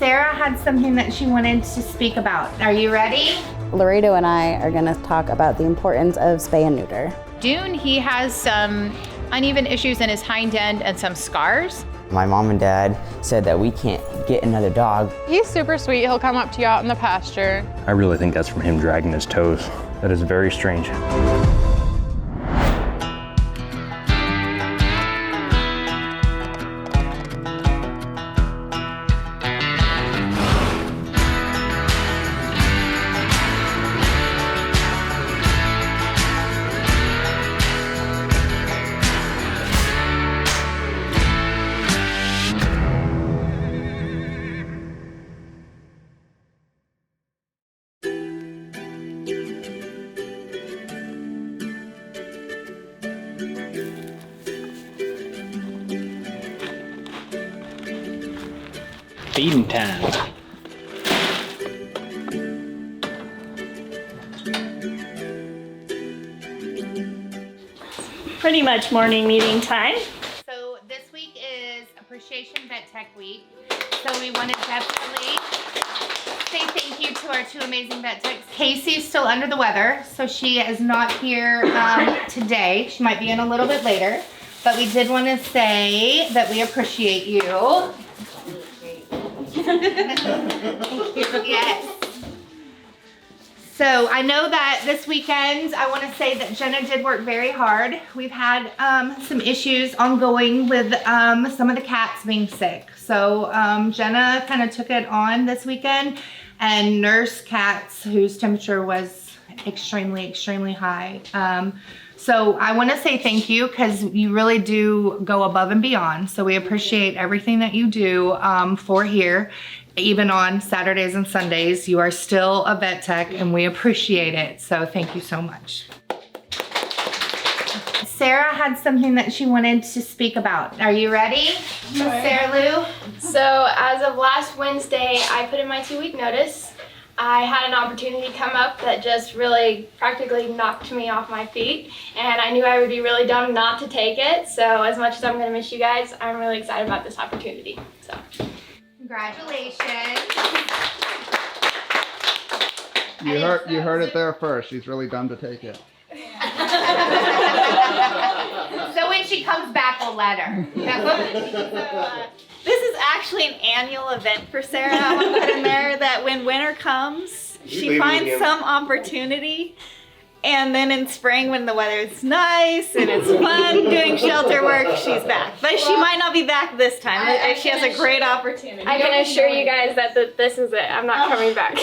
Sarah had something that she wanted to speak about. Are you ready? Laredo and I are going to talk about the importance of spay and neuter. Dune, he has some uneven issues in his hind end and some scars. My mom and dad said that we can't get another dog. He's super sweet. He'll come up to you out in the pasture. I really think that's from him dragging his toes. That is very strange. Feeding time. Pretty much morning meeting time. So this week is Appreciation Vet Tech Week. So we want to definitely say thank you to our two amazing vet techs. Casey's still under the weather, so she is not here today. She might be in a little bit later. But we did want to say that we appreciate you. Thank you. Yes. So I know that this weekend, I want to say that Jenna did work very hard. We've had some issues ongoing with some of the cats being sick. So Jenna kind of took it on this weekend and nursed cats whose temperature was extremely, extremely high. So I want to say thank you because you really do go above and beyond. So we appreciate everything that you do for here. Even on Saturdays and Sundays, you are still a vet tech and we appreciate it. So thank you so much. Sarah had something that she wanted to speak about. Are you ready, Miss Sarah Lou? So as of last Wednesday, I put in my 2-week notice. I had an opportunity come up that just really practically knocked me off my feet, and I knew I would be really dumb not to take it. So as much as I'm gonna miss you guys, I'm really excited about this opportunity. So. Congratulations. You heard it there first. She's really dumb to take it. So when she comes back, we'll let her. This is actually an annual event for Sarah. I want to put in there that when winter comes, she finds some opportunity. And then in spring, when the weather's nice and it's fun doing shelter work, she's back. But she might not be back this time. She has a great opportunity. I can assure you guys that this is it. I'm not coming back.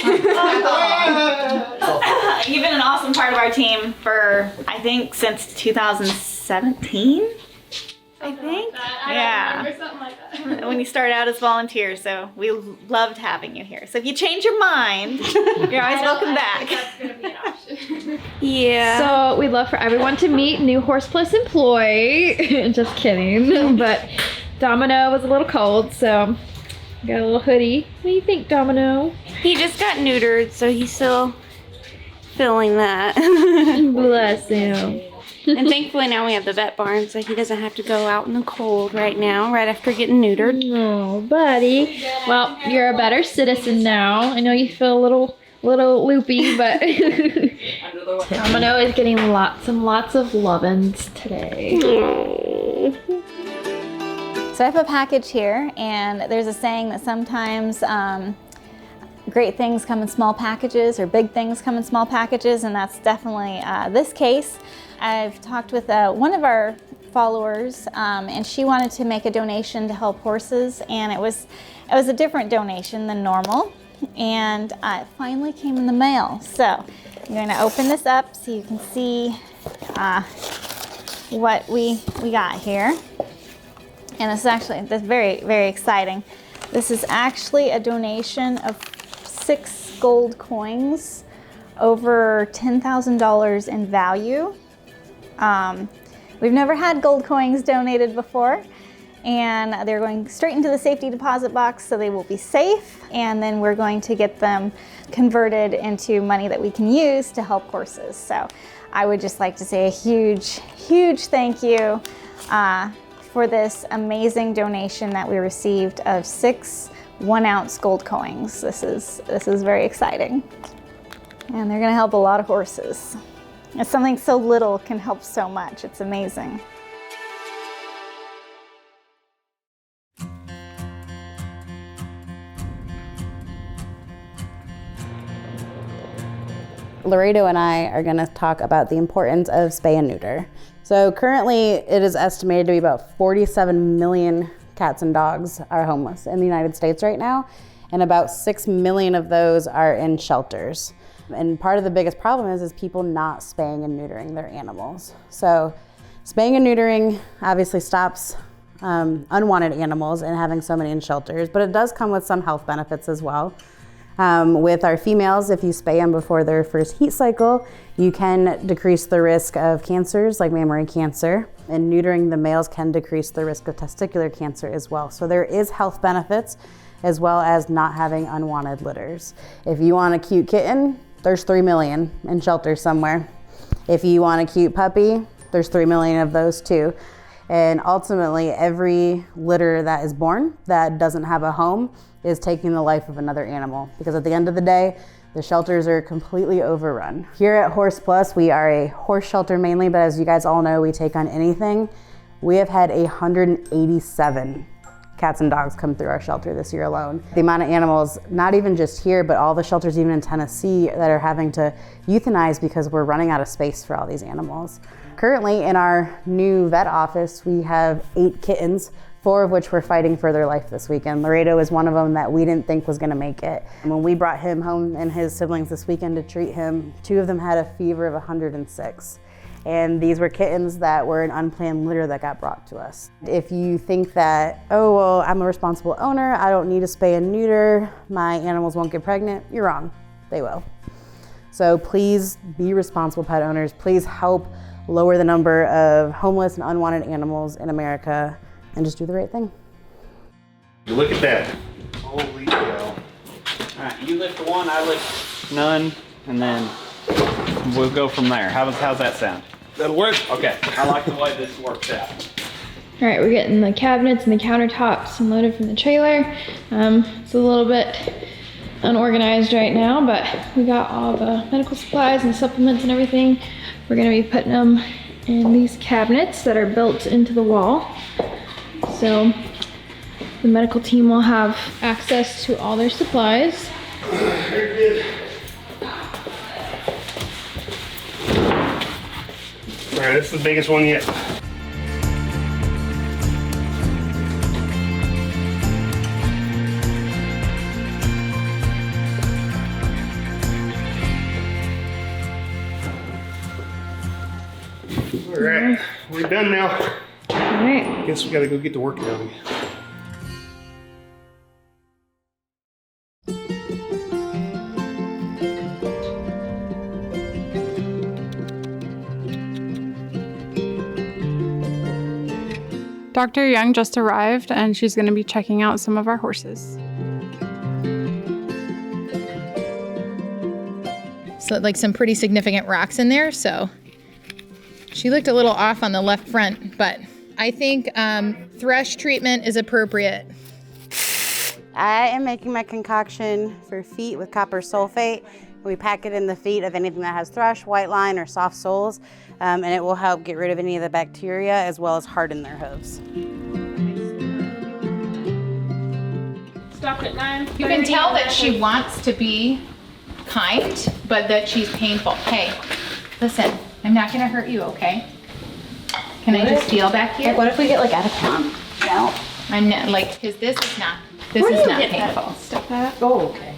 You've been an awesome part of our team for, I think, since 2017. I think. Yeah. Something like that. When you started out as volunteers, so we loved having you here. So if you change your mind, you're always welcome back. That's gonna be an option. Yeah. So we'd love for everyone to meet new Horse Plus employee. Just kidding. But Domino was a little cold, so got a little hoodie. What do you think, Domino? He just got neutered, so he's still feeling that. Bless him. And thankfully now we have the vet barn, so he doesn't have to go out in the cold right now, right after getting neutered. Oh, buddy. Well, you're a better citizen now. I know you feel a little loopy, but Domino is getting lots and lots of lovin's today. So I have a package here, and there's a saying that sometimes great things come in small packages, or big things come in small packages, and that's definitely this case. I've talked with one of our followers, and she wanted to make a donation to help horses, and it was a different donation than normal, and it finally came in the mail. So I'm going to open this up so you can see what we got here. And this is very, very exciting. This is actually a donation of 6 gold coins, over $10,000 in value. We've never had gold coins donated before, and they're going straight into the safety deposit box, so they will be safe, and then we're going to get them converted into money that we can use to help horses. So I would just like to say a huge, huge thank you for this amazing donation that we received of 6 1 ounce gold coins. This is very exciting. And they're gonna help a lot of horses. It's something so little can help so much. It's amazing. Laredo and I are going to talk about the importance of spay and neuter. So currently it is estimated to be about 47 million cats and dogs are homeless in the United States right now, and about 6 million of those are in shelters. And part of the biggest problem is people not spaying and neutering their animals. So spaying and neutering obviously stops unwanted animals and having so many in shelters, but it does come with some health benefits as well. With our females, if you spay them before their first heat cycle, you can decrease the risk of cancers like mammary cancer, and neutering the males can decrease the risk of testicular cancer as well. So there is health benefits as well as not having unwanted litters. If you want a cute kitten, there's 3 million in shelters somewhere. If you want a cute puppy, there's 3 million of those too. And ultimately, every litter that is born that doesn't have a home is taking the life of another animal, because at the end of the day, the shelters are completely overrun. Here at Horse Plus, we are a horse shelter mainly, but as you guys all know, we take on anything. We have had 187 cats and dogs come through our shelter this year alone. The amount of animals, not even just here, but all the shelters even in Tennessee that are having to euthanize because we're running out of space for all these animals. Currently in our new vet office, we have 8 kittens, 4 of which were fighting for their life this weekend. Laredo is one of them that we didn't think was gonna make it. And when we brought him home and his siblings this weekend to treat him, 2 of them had a fever of 106. And these were kittens that were an unplanned litter that got brought to us. If you think that, oh, well, I'm a responsible owner, I don't need to spay and neuter, my animals won't get pregnant, you're wrong, they will. So please be responsible pet owners. Please help lower the number of homeless and unwanted animals in America, and just do the right thing. Look at that. Holy cow. All right, you lift one, I lift none, and then we'll go from there. How's that sound? That'll work. Okay, I like the way this works out. All right, we're getting the cabinets and the countertops unloaded from the trailer. It's a little bit unorganized right now, but we got all the medical supplies and supplements and everything. We're gonna be putting them in these cabinets that are built into the wall. So the medical team will have access to all their supplies. Very good. All right, this is the biggest one yet. All right, we're done now. All right. Guess we gotta go get to work now. Dr. Young just arrived and she's going to be checking out some of our horses. So like some pretty significant rocks in there, so she looked a little off on the left front, but I think thrush treatment is appropriate. I am making my concoction for feet with copper sulfate. We pack it in the feet of anything that has thrush, white line, or soft soles, and it will help get rid of any of the bacteria as well as harden their hooves. Stopped at 9. You can tell that she wants to be kind, but that she's painful. Hey, listen, I'm not gonna hurt you, okay? Can I just feel back here? Like, what if we get like out of town? No. I'm not, like, cause this is not painful. Stuff that. Oh, okay.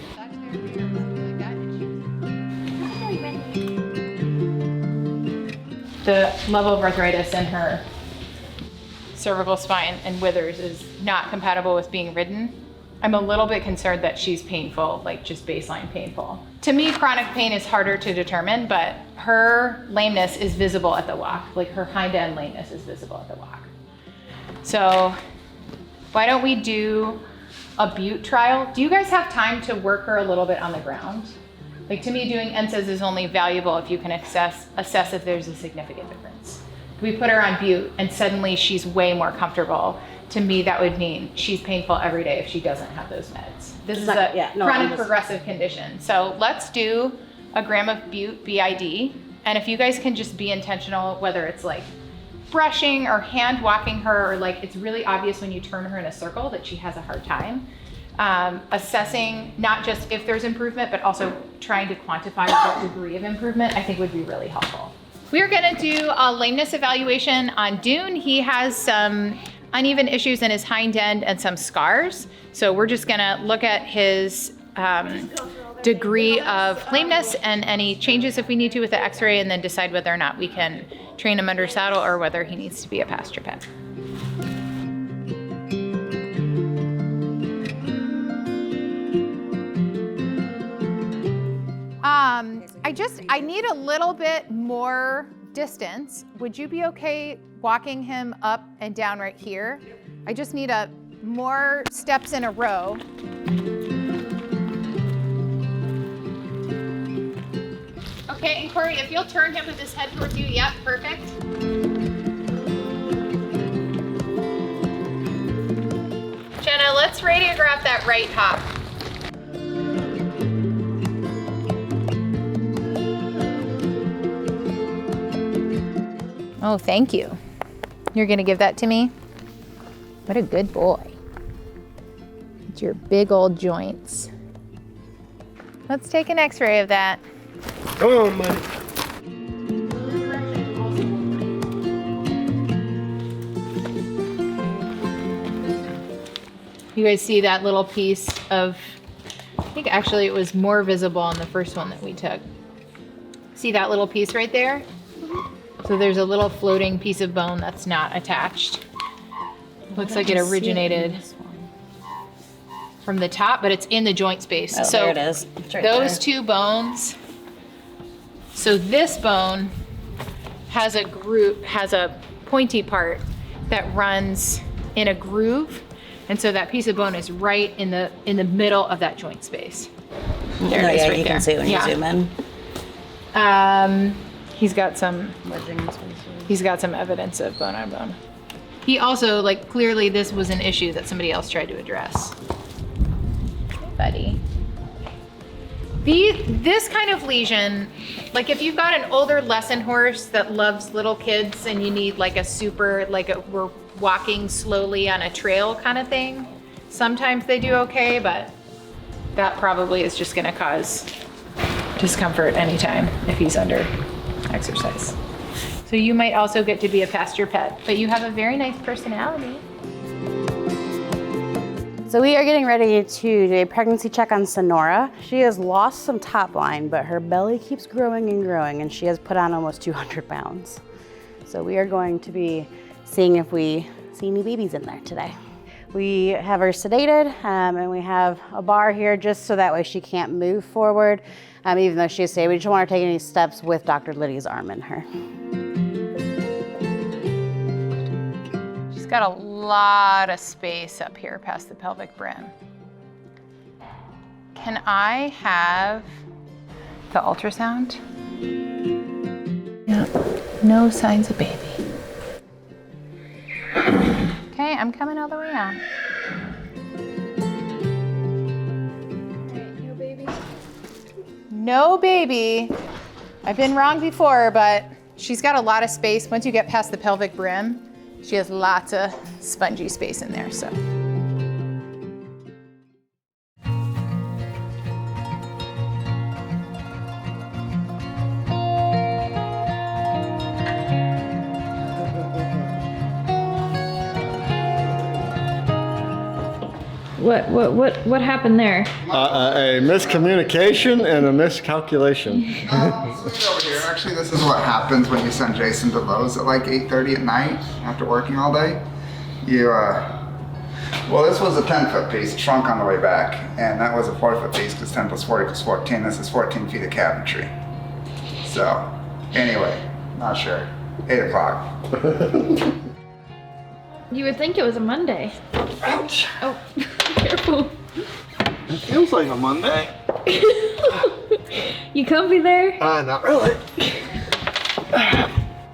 The level of arthritis in her cervical spine and withers is not compatible with being ridden. I'm a little bit concerned that she's painful, like just baseline painful. To me, chronic pain is harder to determine, but her lameness is visible at the walk. Like her hind end lameness is visible at the walk. So why don't we do a butte trial? Do you guys have time to work her a little bit on the ground? Like to me, doing NSAIDs is only valuable if you can assess if there's a significant difference. We put her on butte and suddenly she's way more comfortable to me, that would mean she's painful every day if she doesn't have those meds. This is a chronic progressive condition. So let's do a gram of bute BID. And if you guys can just be intentional, whether it's like brushing or hand walking her, or like it's really obvious when you turn her in a circle that she has a hard time. Assessing not just if there's improvement, but also trying to quantify what degree of improvement I think would be really helpful. We are gonna do a lameness evaluation on Dune. He has some uneven issues in his hind end and some scars. So we're just gonna look at his degree of lameness and any changes if we need to with the x-ray, and then decide whether or not we can train him under saddle or whether he needs to be a pasture pet. I need a little bit more distance. Would you be okay walking him up and down right here? I just need more steps in a row. Okay, and Corey, if you'll turn him with his head towards you, yep, perfect. Jenna, let's radiograph that right hop. Oh, thank you. You're gonna give that to me? What a good boy. It's your big old joints. Let's take an x-ray of that. Come on, man. You guys see that little piece of, I think actually it was more visible on the first one that we took. See that little piece right there? So there's a little floating piece of bone that's not attached. Looks like it originated from the top, but it's in the joint space. Oh, so there it is. It's right those there. two bones. So this bone has a pointy part that runs in a groove, and so that piece of bone is right in the middle of that joint space. There it is, right you there. can see when you zoom in. He's got some evidence of bone on bone. He also, like, clearly this was an issue that somebody else tried to address. Okay, buddy. This kind of lesion, like if you've got an older lesson horse that loves little kids and you need like a super, we're walking slowly on a trail kind of thing, sometimes they do okay, but that probably is just gonna cause discomfort anytime if he's under exercise. So you might also get to be a pasture pet, but you have a very nice personality. So we are getting ready to do a pregnancy check on Sonora. She has lost some top line, but her belly keeps growing and growing, and she has put on almost 200 pounds. So we are going to be seeing if we see any babies in there today. We have her sedated, and we have a bar here just so that way she can't move forward, even though she's safe. We just don't want her to take any steps with Dr. Liddy's arm in her. She's got a lot of space up here past the pelvic brim. Can I have the ultrasound? Yeah, no signs of baby. Okay, I'm coming all the way out. No baby. No baby. I've been wrong before, but she's got a lot of space. Once you get past the pelvic brim, she has lots of spongy space in there, so. What happened there? A miscommunication and a miscalculation. Over here. Actually, this is what happens when you send Jason to Lowe's at like 8:30 at night after working all day. Well, this was a 10-foot piece, shrunk on the way back, and that was a 4-foot piece because 10 plus 40 equals 14. This is 14 feet of cabinetry. So, anyway, not sure. 8 o'clock. You would think it was a Monday. Ouch. Oh, careful. It feels like a Monday. You comfy there? Not really.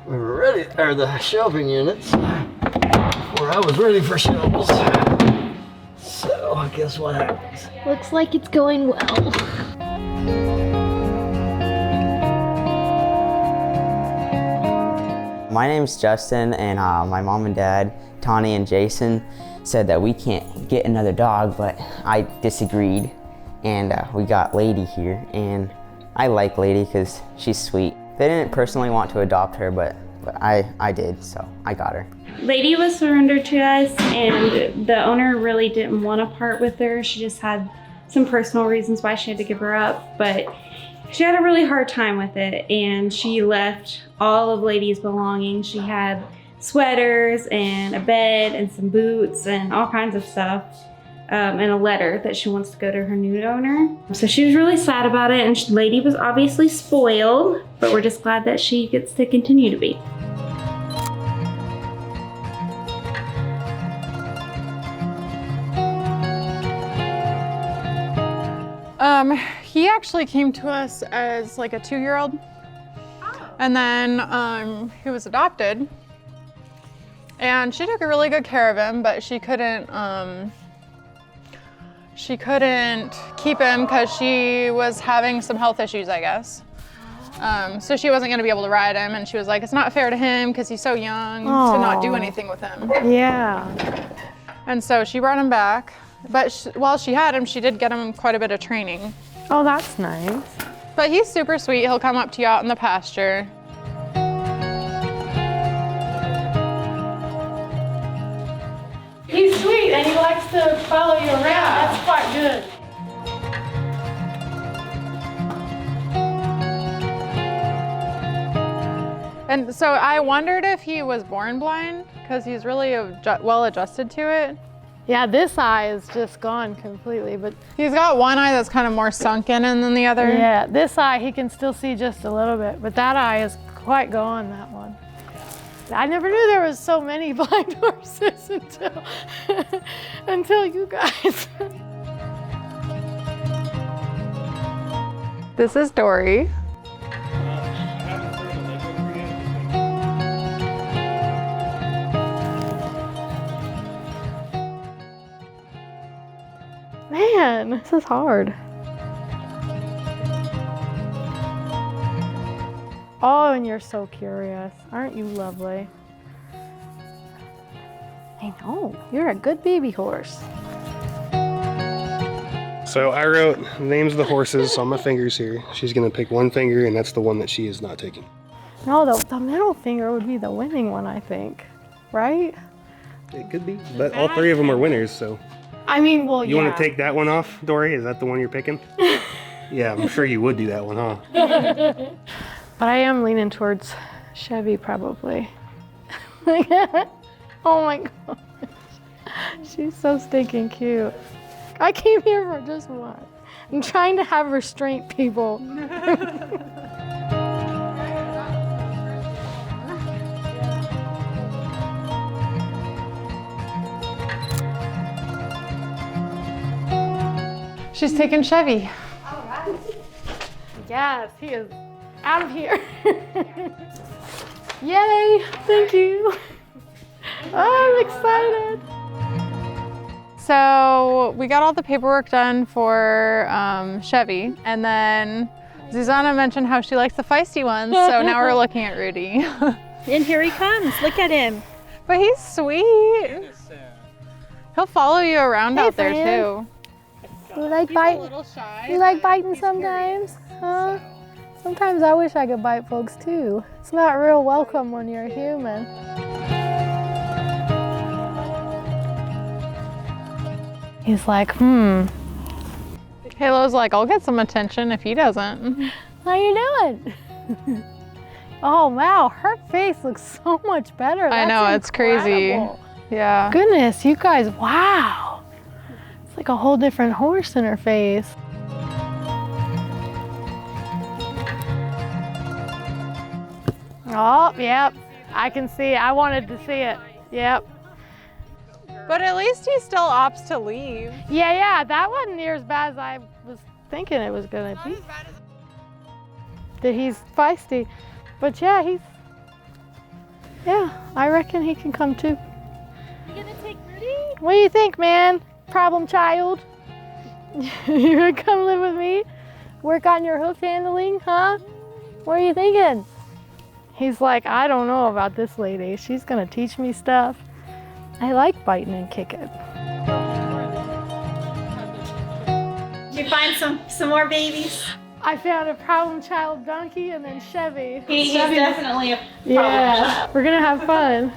We were ready, or the shelving units. where I was ready for shovels. So, guess what happens? Looks like it's going well. My name's Justin, and my mom and dad, Tawny and Jason, said that we can't get another dog, but I disagreed. And we got Lady here, and I like Lady because she's sweet. They didn't personally want to adopt her, but I did, so I got her. Lady was surrendered to us, and the owner really didn't want to part with her. She just had some personal reasons why she had to give her up, but she had a really hard time with it, and she left all of Lady's belongings. She had sweaters and a bed and some boots and all kinds of stuff, and a letter that she wants to go to her new owner. So she was really sad about it, and Lady was obviously spoiled, but we're just glad that she gets to continue to be. He actually came to us as like a 2-year-old. And then he was adopted. And she took a really good care of him, but she couldn't keep him because she was having some health issues, I guess. So she wasn't gonna be able to ride him, and she was like, it's not fair to him because he's so young to not do anything with him. Yeah. And so she brought him back, but while she had him, she did get him quite a bit of training. Oh, that's nice. But he's super sweet. He'll come up to you out in the pasture. He's sweet and he likes to follow you around. That's quite good. And so I wondered if he was born blind because he's really well adjusted to it. Yeah, this eye is just gone completely, but he's got one eye that's kind of more sunken in than the other. Yeah, this eye he can still see just a little bit, but that eye is quite gone, that one. I never knew there was so many blind horses until you guys. This is Dory. Man, this is hard. Oh, and you're so curious. Aren't you lovely? I know, you're a good baby horse. So I wrote the names of the horses on my fingers here. She's gonna pick one finger, and that's the one that she is not taking. No, the middle finger would be the winning one, I think. Right? It could be, but all three of them are winners, so. I mean, well, You want to take that one off, Dory? Is that the one you're picking? Yeah, I'm sure you would do that one, huh? But I am leaning towards Chevy, probably. Oh my gosh. She's so stinking cute. I came here for just one. I'm trying to have restraint, people. She's taking Chevy. All right. Yes, he is out of here. Yay, thank you. I'm excited. So we got all the paperwork done for Chevy, and then Zuzana mentioned how she likes the feisty ones, so now we're looking at Rudy. And here he comes, look at him. But he's sweet. He'll follow you around out there too. You like biting? You like biting sometimes? Huh? Sometimes I wish I could bite folks too. It's not real welcome when you're a human. He's like, Halo's like, I'll get some attention if he doesn't. How you doing? Oh wow, her face looks so much better. I know, it's crazy. Yeah. Goodness, you guys, wow. It's like a whole different horse in her face. Oh, yep. I can see it. I wanted to see it. Yep. But at least he still opts to leave. Yeah, that wasn't near as bad as I was thinking it was gonna be. That he's feisty. But yeah, I reckon he can come too. What do you think, man? Problem child? You gonna come live with me? Work on your hoof handling, huh? What are you thinking? He's like, I don't know about this lady. She's gonna teach me stuff. I like biting and kicking. Did you find some more babies? I found a problem child donkey and then Chevy. He's definitely a problem Yeah, we're gonna have fun.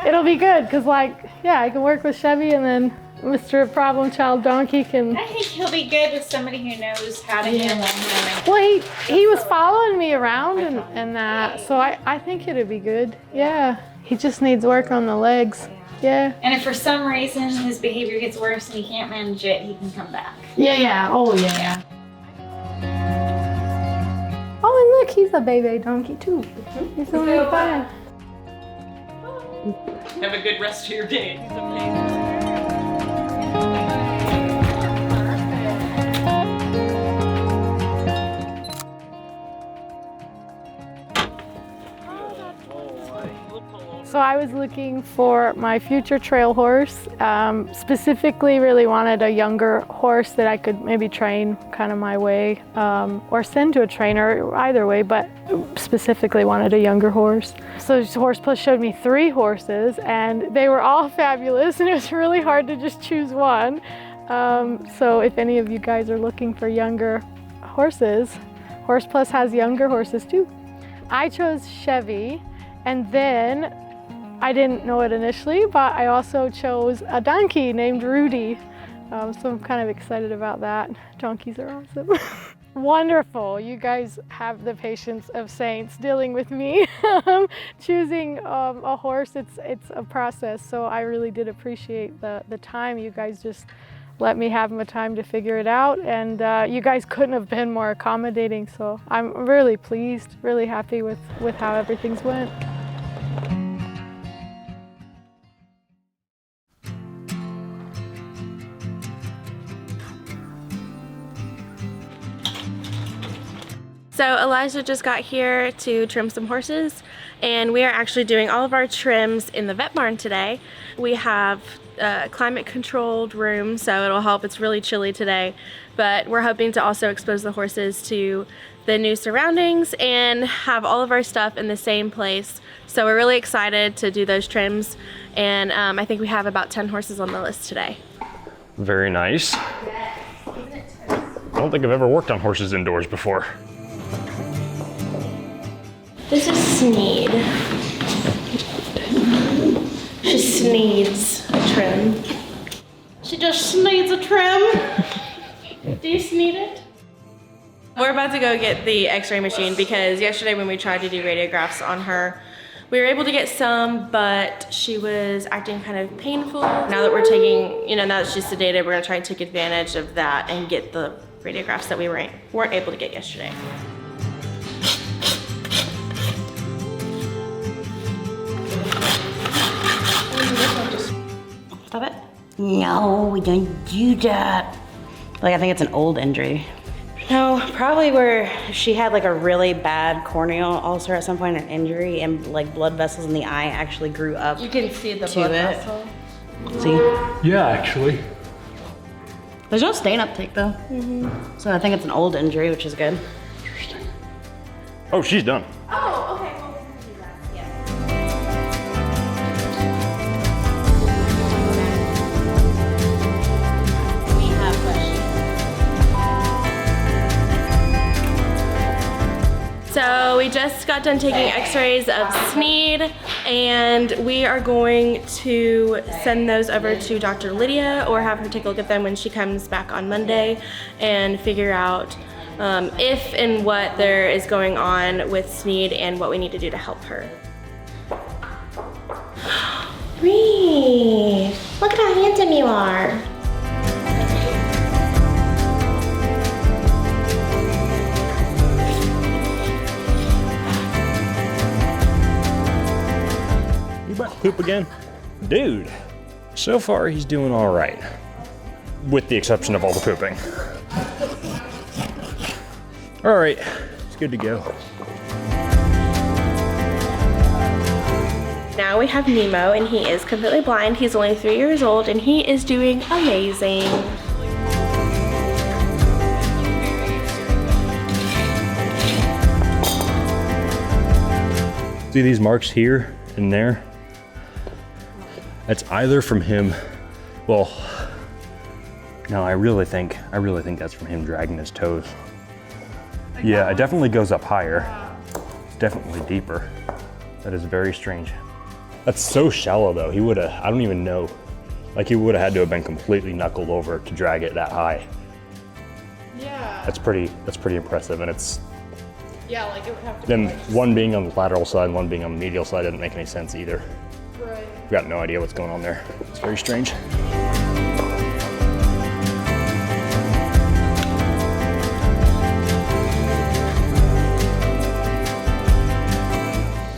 It'll be good, cause like, yeah, I can work with Chevy and then Mr. Problem Child Donkey can... I think he'll be good with somebody who knows how to handle him. Well, he was following me around and that, so I think it'd be good. Yeah, he just needs work on the legs. Yeah. And if for some reason his behavior gets worse and he can't manage it, he can come back. Yeah, oh yeah. Oh, and look, he's a baby donkey too. He's only 5. Have a good rest of your day. He's amazing. So I was looking for my future trail horse, specifically really wanted a younger horse that I could maybe train kind of my way or send to a trainer, either way, but specifically wanted a younger horse. So Horse Plus showed me 3 horses and they were all fabulous and it was really hard to just choose one. So if any of you guys are looking for younger horses, Horse Plus has younger horses too. I chose Chevy, and then I didn't know it initially, but I also chose a donkey named Rudy. So I'm kind of excited about that. Donkeys are awesome. Wonderful. You guys have the patience of saints dealing with me. Choosing a horse, it's a process. So I really did appreciate the time. You guys just let me have my time to figure it out. And you guys couldn't have been more accommodating. So I'm really pleased, really happy with how everything's went. So Elijah just got here to trim some horses, and we are actually doing all of our trims in the vet barn today. We have a climate controlled room, so it'll help. It's really chilly today, but we're hoping to also expose the horses to the new surroundings and have all of our stuff in the same place. So we're really excited to do those trims, and I think we have about 10 horses on the list today. Very nice. I don't think I've ever worked on horses indoors before. This is Sneed. She needs a trim. She just needs a trim. Do you need it? We're about to go get the x-ray machine because yesterday when we tried to do radiographs on her, we were able to get some, but she was acting kind of painful. Now that we're taking, now that she's sedated, we're gonna try and take advantage of that and get the radiographs that we weren't able to get yesterday. Stop it. No, we don't do that. Like, I think it's an old injury. No, probably where she had like a really bad corneal ulcer at some point, an injury, and like blood vessels in the eye actually grew up. You can see the blood vessel. See? Yeah, actually. There's no stain uptake though. So I think it's an old injury, which is good. Interesting. Oh, she's done. Oh, okay. Well, we're gonna do that. Yeah. We have questions. So we just got done taking x-rays of Sneed, and we are going to send those over to Dr. Lydia or have her take a look at them when she comes back on Monday and figure out if and what there is going on with Sneed and what we need to do to help her. Reed, look at how handsome you are. Poop again? Dude, so far he's doing all right, with the exception of all the pooping. All right, it's good to go. now we have Nemo, and he is completely blind. He's only 3 years old, and he is doing amazing. See these marks here and there? That's either from him, well, no, I really think that's from him dragging his toes. Yeah, it definitely goes up higher. It's definitely deeper. That is very strange. That's so shallow though. He would've, I don't even know. Like he would've had to have been completely knuckled over to drag it that high. Yeah. That's pretty impressive, and it's, Yeah, like it would have to then be like, one being on the lateral side and one being on the medial side didn't make any sense either. right. I've got no idea what's going on there. It's very strange.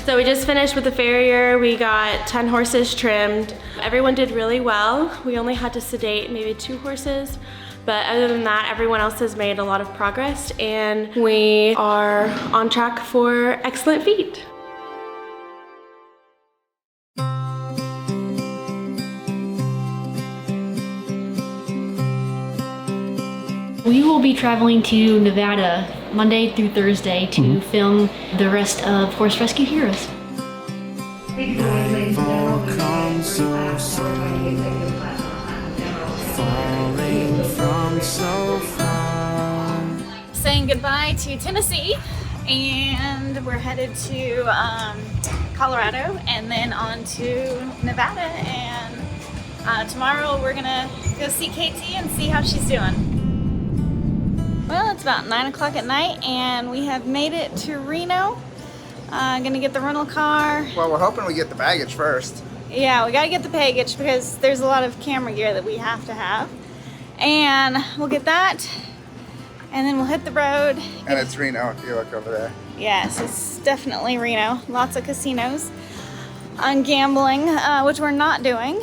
So we just finished with the farrier. We got 10 horses trimmed. Everyone did really well. We only had to sedate maybe 2 horses. But other than that, everyone else has made a lot of progress, and we are on track for excellent feet. We will be traveling to Nevada Monday through Thursday to film the rest of Horse Rescue Heroes. Saying goodbye to Tennessee, and we're headed to Colorado and then on to Nevada, and tomorrow we're gonna go see KT and see how she's doing. Well, it's about 9 o'clock at night and we have made it to Reno. Gonna get the rental car. Well, we're hoping we get the baggage first. Yeah, we gotta get the baggage because there's a lot of camera gear that we have to have. And we'll get that, and then we'll hit the road. And it's Reno if you look over there. Yes, it's definitely Reno. Lots of casinos and gambling, which we're not doing.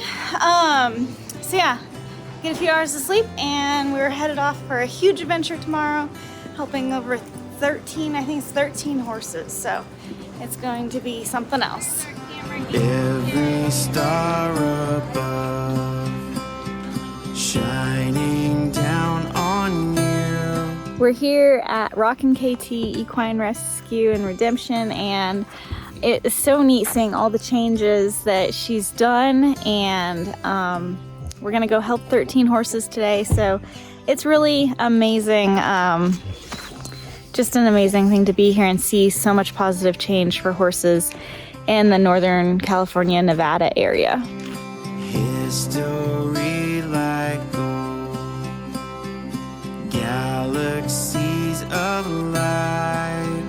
So yeah, get a few hours of sleep, and we're headed off for a huge adventure tomorrow, helping over 13, I think it's 13 horses. So it's going to be something else. Every star above shining down on you. We're here at Rockin' KT Equine Rescue and Redemption, and it is so neat seeing all the changes that she's done, and we're gonna go help 13 horses today, so it's really amazing. Just an amazing thing to be here and see so much positive change for horses in the Northern California, Nevada area. History like gold, galaxies of light.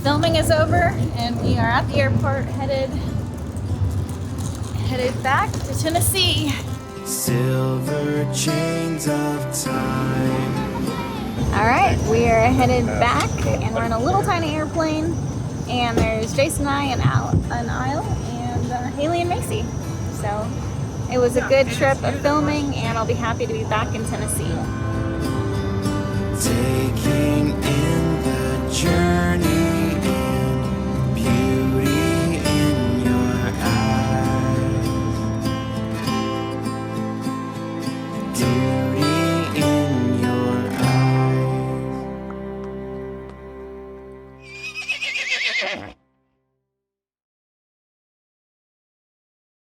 Filming is over and we are at the airport headed back to Tennessee. Silver chains of time. All right, we are headed back and we're in a little tiny airplane, and there's Jason and I and Isle and Haley and Macy. So it was a good trip of filming, and I'll be happy to be back in Tennessee. Taking in the journey.